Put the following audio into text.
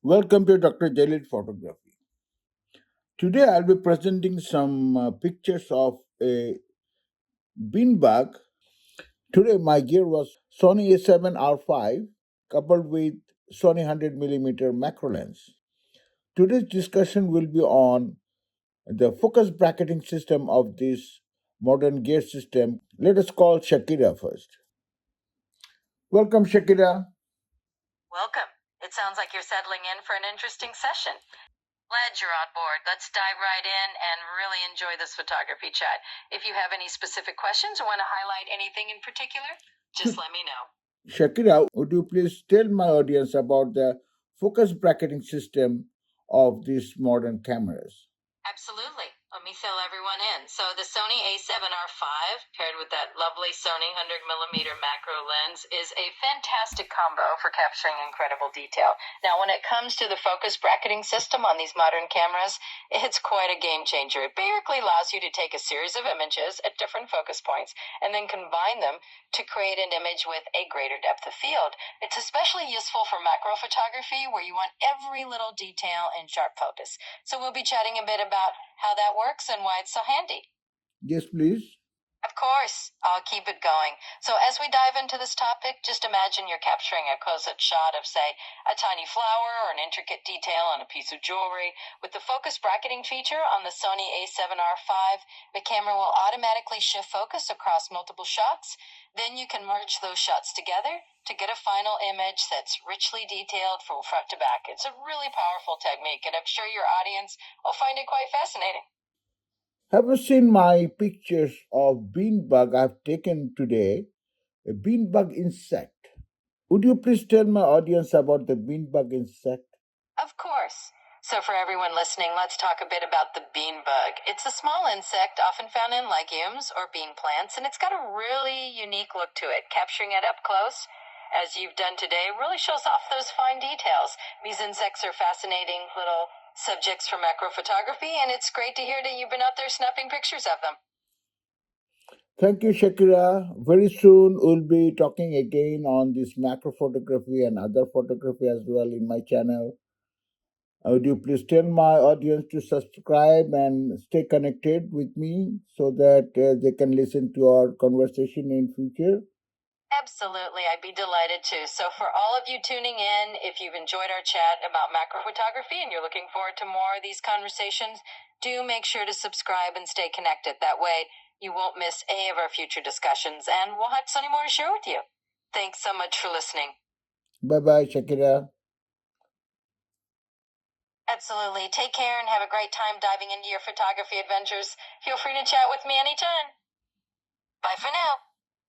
Welcome to Dr. Jalil Photography. Today I'll be presenting some pictures of a beanbag. Today my gear was Sony A7R V coupled with Sony 100mm macro lens. Today's discussion will be on the focus bracketing system of this modern gear system. Let us call Shakira first. Welcome, Shakira. Welcome. It sounds like you're settling in for an interesting session. Glad you're on board. Let's dive right in and really enjoy this photography chat. If you have any specific questions or want to highlight anything in particular, just let me know. Shakira, would you please tell my audience about the focus bracketing system of these modern cameras? Absolutely. Let me fill everyone in. So the Sony A7R V paired with that lovely Sony 100mm macro lens is a fantastic combo for capturing incredible detail. Now, when it comes to the focus bracketing system on these modern cameras, it's quite a game changer. It basically allows you to take a series of images at different focus points and then combine them to create an image with a greater depth of field. It's especially useful for macro photography where you want every little detail in sharp focus. So we'll be chatting a bit about how that works and why it's so handy. Yes, please. Of course, I'll keep it going. So as we dive into this topic, just imagine you're capturing a close-up shot of, say, a tiny flower or an intricate detail on a piece of jewelry. With the focus bracketing feature on the Sony A7R V, the camera will automatically shift focus across multiple shots. Then you can merge those shots together to get a final image that's richly detailed from front to back. It's a really powerful technique, and I'm sure your audience will find it quite fascinating. Have you seen my pictures of beanbag I've taken today? A beanbag insect. Would you please tell my audience about the beanbag insect? Of course. So for everyone listening, let's talk a bit about the bean bug. It's a small insect often found in legumes or bean plants, and it's got a really unique look to it. Capturing it up close, as you've done today, really shows off those fine details. These insects are fascinating little subjects for macro photography, and it's great to hear that you've been out there snapping pictures of them. Thank you, Shakira. Very soon we'll be talking again on this macro photography and other photography as well in my channel. Would you please tell my audience to subscribe and stay connected with me so that they can listen to our conversation in future? Absolutely, I'd be delighted to. So, for all of you tuning in, if you've enjoyed our chat about macro photography and you're looking forward to more of these conversations, do make sure to subscribe and stay connected. That way, you won't miss any of our future discussions, and we'll have plenty more to share with you. Thanks so much for listening. Bye bye, Shakira. Absolutely. Take care and have a great time diving into your photography adventures. Feel free to chat with me anytime. Bye for now.